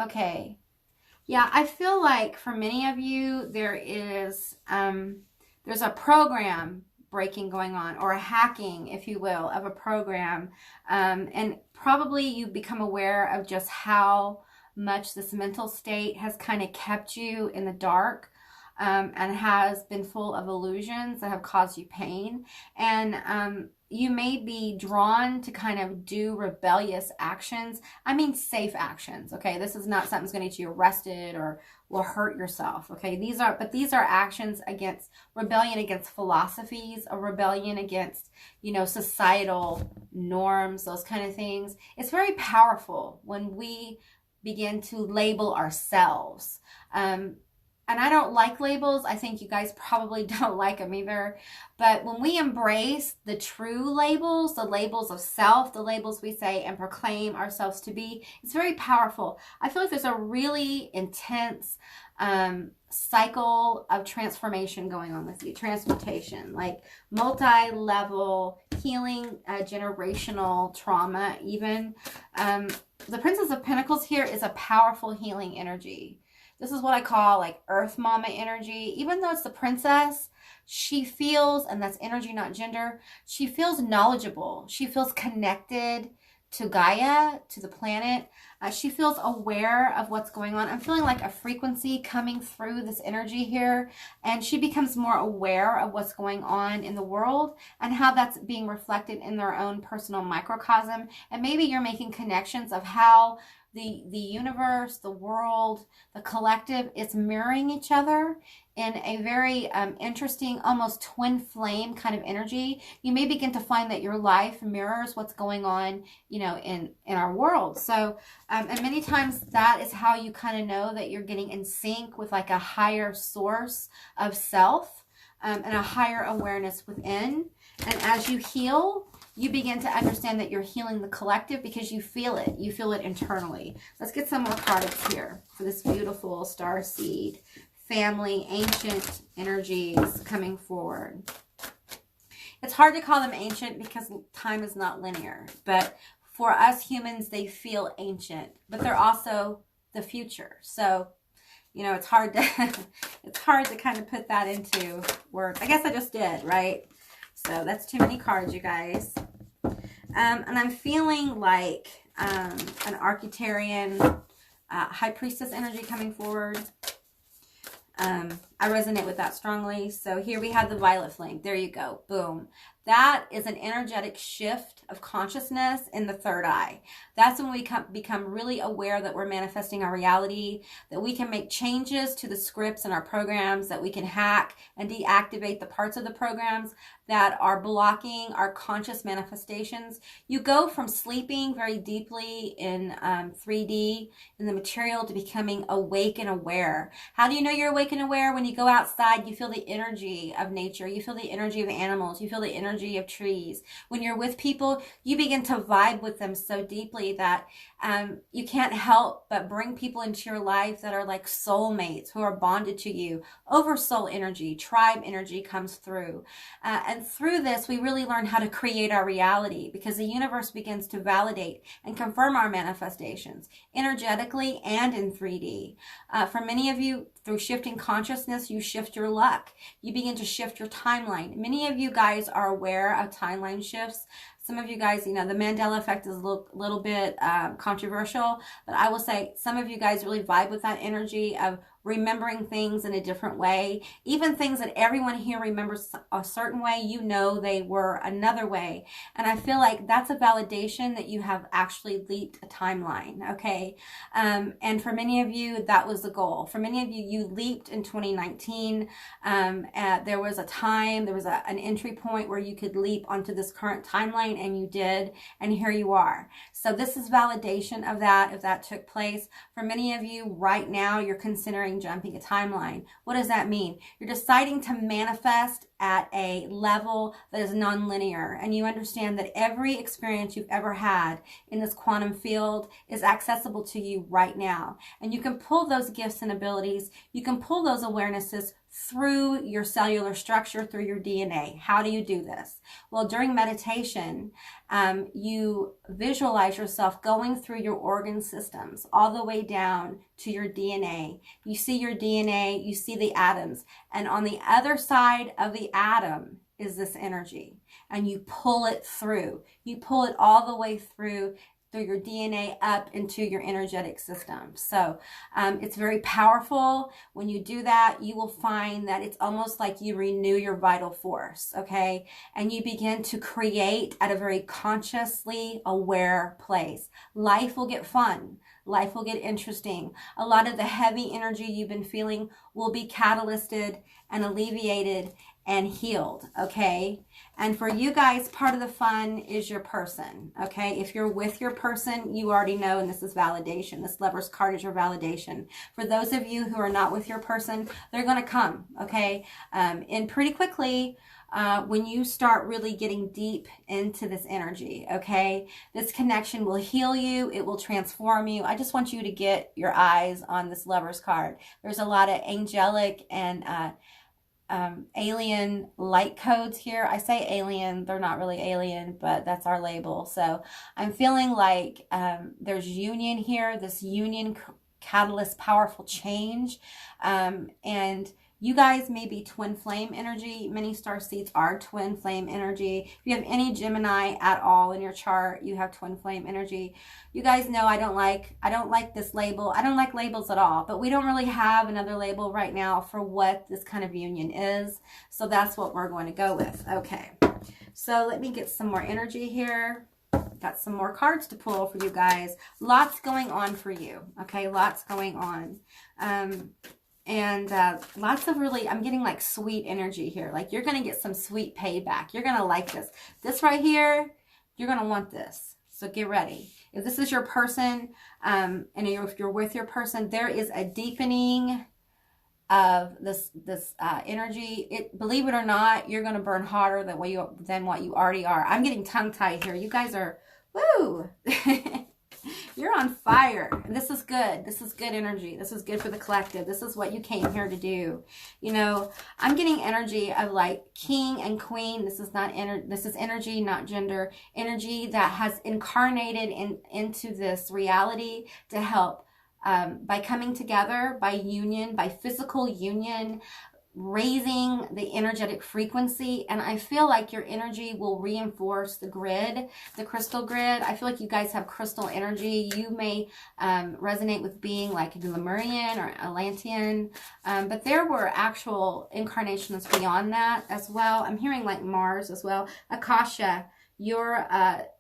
Speaker 1: Okay. Yeah, I feel like for many of you, there's a program breaking going on, or a hacking, if you will, of a program. And probably you become aware of just how much this mental state has kind of kept you in the dark, and has been full of illusions that have caused you pain. And you may be drawn to kind of do rebellious actions. I mean, safe actions. Okay, this is not something that's going to get you arrested or will hurt yourself. Okay, these are actions against rebellion, against philosophies, a rebellion against, societal norms, those kind of things. It's very powerful when we begin to label ourselves. And I don't like labels. I think you guys probably don't like them either. But when we embrace the true labels, the labels of self, the labels we say and proclaim ourselves to be, it's very powerful. I feel like there's a really intense cycle of transformation going on with you. Transmutation, like multi-level healing, generational trauma even. The Princess of Pentacles here is a powerful healing energy. This is what I call like Earth Mama energy. Even though it's the princess, she feels, and that's energy, not gender, she feels knowledgeable. She feels connected to Gaia, to the planet. She feels aware of what's going on. I'm feeling like a frequency coming through this energy here, and she becomes more aware of what's going on in the world and how that's being reflected in their own personal microcosm. And maybe you're making connections of how the universe, the world, the collective is mirroring each other in a very interesting, almost twin flame kind of energy. You may begin to find that your life mirrors what's going on, in our world. So, and many times that is how you kind of know that you're getting in sync with like a higher source of self, and a higher awareness within. And as you heal, you begin to understand that you're healing the collective because you feel it. You feel it internally. Let's get some more cards here for this beautiful starseed family, ancient energies coming forward. It's hard to call them ancient because time is not linear. But for us humans, they feel ancient. But they're also the future. So, it's hard to kind of put that into words. I guess I just did, right? So that's too many cards, you guys. And I'm feeling like an Arcturian High Priestess energy coming forward. I resonate with that strongly. So here we have the Violet Flame. There you go. Boom. That is an energetic shift of consciousness in the third eye. That's when we become really aware that we're manifesting our reality, that we can make changes to the scripts and our programs, that we can hack and deactivate the parts of the programs that are blocking our conscious manifestations. You go from sleeping very deeply in 3D, in the material, to becoming awake and aware. How do you know you're awake and aware? When you go outside, you feel the energy of nature. You feel the energy of animals. You feel the energy of trees. When you're with people, you begin to vibe with them so deeply that you can't help but bring people into your life that are like soulmates who are bonded to you. Over soul energy, tribe energy comes through. And through this, we really learn how to create our reality because the universe begins to validate and confirm our manifestations energetically and in 3D. For many of you, through shifting consciousness, you shift your luck. You begin to shift your timeline. Many of you guys are aware of timeline shifts. Some of you guys, you know, the Mandela effect is a little bit controversial, but I will say some of you guys really vibe with that energy of remembering things in a different way. Even things that everyone here remembers a certain way, you know they were another way. And I feel like that's a validation that you have actually leaped a timeline, okay? And for many of you, that was the goal. For many of you, you leaped in 2019. There was a time, there was an entry point where you could leap onto this current timeline, and you did, and here you are. So this is validation of that, if that took place. For many of you right now, you're considering jumping a timeline. What does that mean? You're deciding to manifest at a level that is non-linear, and you understand that every experience you've ever had in this quantum field is accessible to you right now. And you can pull those gifts and abilities, you can pull those awarenesses through your cellular structure, through your DNA. How do you do this? Well, during meditation, you visualize yourself going through your organ systems all the way down to your DNA. You see your DNA, you see the atoms, and on the other side of the atom is this energy, and you pull it through. You pull it all the way through your DNA up into your energetic system. So it's very powerful. When you do that, you will find that it's almost like you renew your vital force, okay? And you begin to create at a very consciously aware place. Life will get fun. Life will get interesting. A lot of the heavy energy you've been feeling will be catalysed and alleviated and healed, okay? And for you guys, part of the fun is your person, okay? If you're with your person, you already know, and this is validation. This Lover's card is your validation. For those of you who are not with your person, they're going to come, okay? And pretty quickly, when you start really getting deep into this energy, okay? This connection will heal you. It will transform you. I just want you to get your eyes on this Lover's card. There's a lot of angelic and alien light codes here. I say alien, they're not really alien, but that's our label. So I'm feeling like there's union here, this union catalyst, powerful change. And you guys may be twin flame energy. Many star seeds are twin flame energy. If you have any Gemini at all in your chart, you have twin flame energy. You guys know I don't like this label. I don't like labels at all, but we don't really have another label right now for what this kind of union is. So that's what we're going to go with. Okay. So let me get some more energy here. Got some more cards to pull for you guys. Lots going on for you. Okay. Lots going on. And lots of really, I'm getting like sweet energy here. Like you're going to get some sweet payback. You're going to like this. This right here, you're going to want this. So get ready. If this is your person, and if you're with your person, there is a deepening of this energy. Believe it or not, you're going to burn hotter than what you already are. I'm getting tongue-tied here. You guys are, woo! You're on fire. This is good. This is good energy. This is good for the collective. This is what you came here to do. You know, I'm getting energy of like king and queen. This is not this is energy, not gender. Energy that has incarnated into this reality to help by coming together, by union, by physical union, raising the energetic frequency. And I feel like your energy will reinforce the grid, the crystal grid. I feel like you guys have crystal energy. You may resonate with being like Lemurian or Atlantean, but there were actual incarnations beyond that as well. I'm hearing like Mars as well. Akasha, your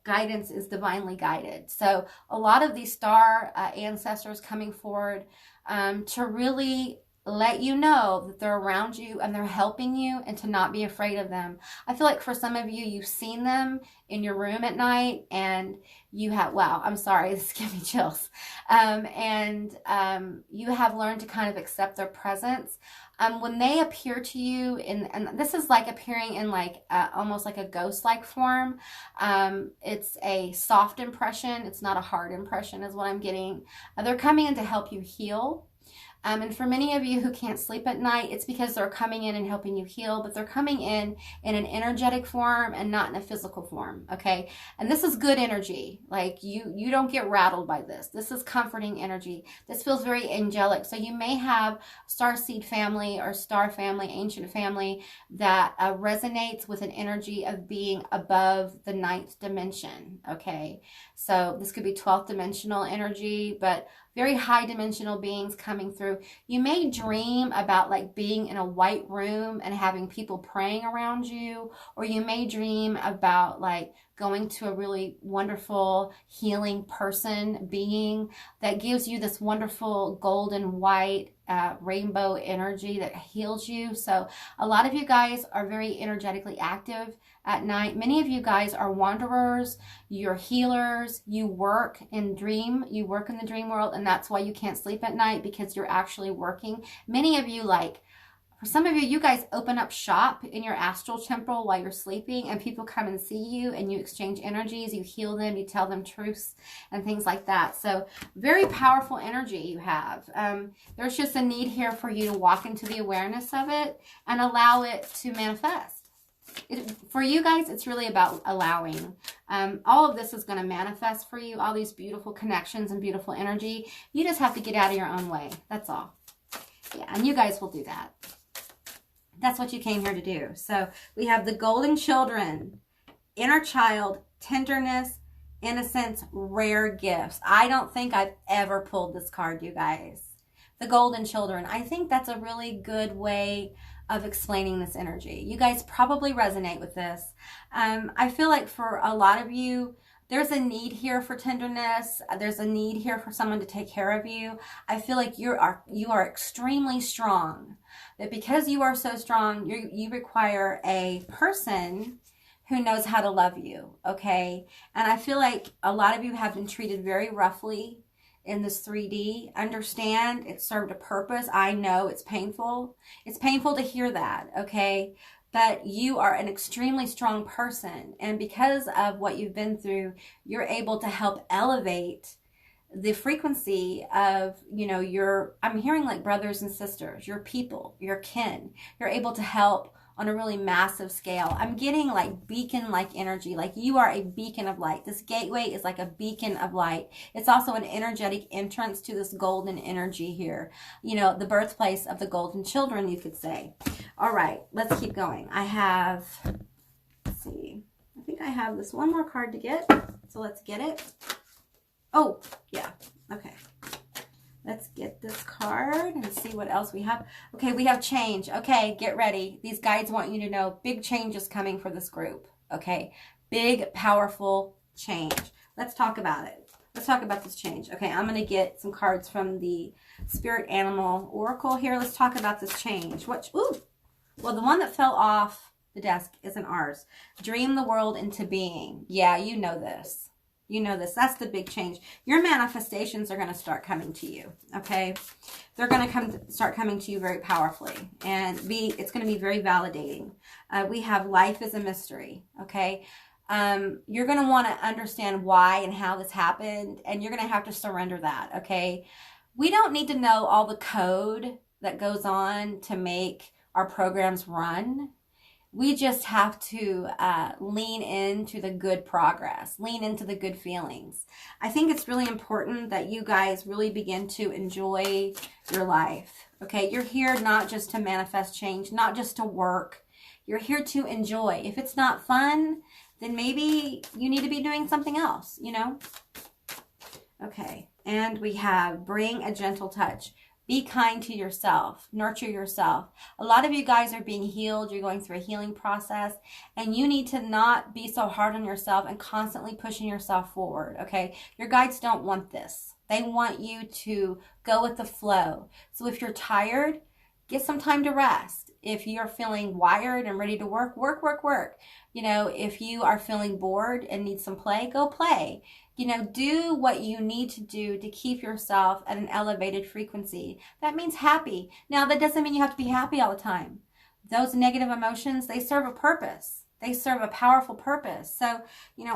Speaker 1: guidance is divinely guided. So a lot of these star ancestors coming forward to really let you know that they're around you and they're helping you, and to not be afraid of them. I feel like for some of you, you've seen them in your room at night and you have, wow, I'm sorry, this gives me chills. You have learned to kind of accept their presence. When they appear to you, and this is like appearing in like almost like a ghost-like form, it's a soft impression. It's not a hard impression is what I'm getting. They're coming in to help you heal. And for many of you who can't sleep at night, it's because they're coming in and helping you heal, but they're coming in an energetic form and not in a physical form, okay? And this is good energy. Like you don't get rattled by this. This is comforting energy. This feels very angelic. So you may have starseed family or star family, ancient family that resonates with an energy of being above the 9th dimension, okay? So this could be 12th dimensional energy, but very high dimensional beings coming through. You may dream about like being in a white room and having people praying around you, or you may dream about like going to a really wonderful healing being that gives you this wonderful golden white rainbow energy that heals you. So a lot of you guys are very energetically active at night. Many of you guys are wanderers, you're healers, you work in the dream world, and that's why you can't sleep at night, because you're actually working. Many of you, like, for some of you, you guys open up shop in your astral temporal while you're sleeping, and people come and see you, and you exchange energies, you heal them, you tell them truths, and things like that. So very powerful energy you have. There's just a need here for you to walk into the awareness of it and allow it to manifest. For you guys, it's really about allowing. All of this is going to manifest for you, all these beautiful connections and beautiful energy. You just have to get out of your own way. That's all. Yeah, and you guys will do that. That's what you came here to do. So we have the golden children, inner child, tenderness, innocence, rare gifts. I don't think I've ever pulled this card, you guys. The golden children. I think that's a really good way of explaining this energy. You guys probably resonate with this. I feel like for a lot of you, there's a need here for tenderness. There's a need here for someone to take care of you. I feel like you are extremely strong. That because you are so strong, you require a person who knows how to love you, okay? And I feel like a lot of you have been treated very roughly in this 3D. Understand, it served a purpose. I know it's painful. It's painful to hear that, okay? But you are an extremely strong person. And because of what you've been through, you're able to help elevate the frequency of, I'm hearing like brothers and sisters, your people, your kin. You're able to help on a really massive scale. I'm getting like beacon-like energy, like you are a beacon of light. This gateway is like a beacon of light. It's also an energetic entrance to this golden energy here. The birthplace of the golden children, you could say. All right, let's keep going. Let's see. I think I have this one more card to get, so let's get it. Oh, yeah, okay. Let's get this card and see what else we have. Okay, we have change. Okay, get ready. These guides want you to know big change is coming for this group. Okay, big, powerful change. Let's talk about it. Let's talk about this change. Okay, I'm going to get some cards from the Spirit Animal Oracle here. Let's talk about this change. Well, the one that fell off the desk isn't ours. Dream the world into being. Yeah, you know this. You know this. That's the big change. Your manifestations are going to start coming to you, okay? They're going to start coming to you very powerfully, and it's going to be very validating. We have life is a mystery, okay? You're going to want to understand why and how this happened, and you're going to have to surrender that, okay? We don't need to know all the code that goes on to make our programs run. We just have to lean into the good progress, lean into the good feelings. I think it's really important that you guys really begin to enjoy your life, okay? You're here not just to manifest change, not just to work. You're here to enjoy. If it's not fun, then maybe you need to be doing something else, Okay, and we have bring a gentle touch. Be kind to yourself. Nurture yourself. A lot of you guys are being healed. You're going through a healing process. And you need to not be so hard on yourself and constantly pushing yourself forward, okay? Your guides don't want this. They want you to go with the flow. So if you're tired, get some time to rest. If you're feeling wired and ready to work, work. If you are feeling bored and need some play, go play. Do what you need to do to keep yourself at an elevated frequency. That means happy. Now, that doesn't mean you have to be happy all the time. Those negative emotions, they serve a purpose. They serve a powerful purpose. So,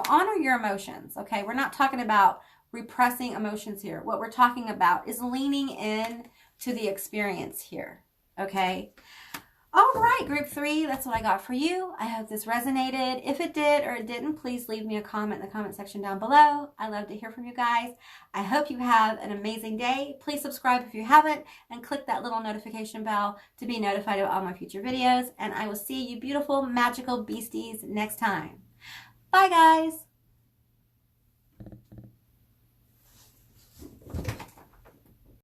Speaker 1: honor your emotions, okay? We're not talking about repressing emotions here. What we're talking about is leaning in to the experience here. Okay. All right, group 3, that's what I got for you. I hope this resonated. If it did or it didn't, please leave me a comment in the comment section down below. I love to hear from you guys. I hope you have an amazing day. Please subscribe if you haven't and click that little notification bell to be notified of all my future videos. And I will see you beautiful, magical beasties next time. Bye, guys.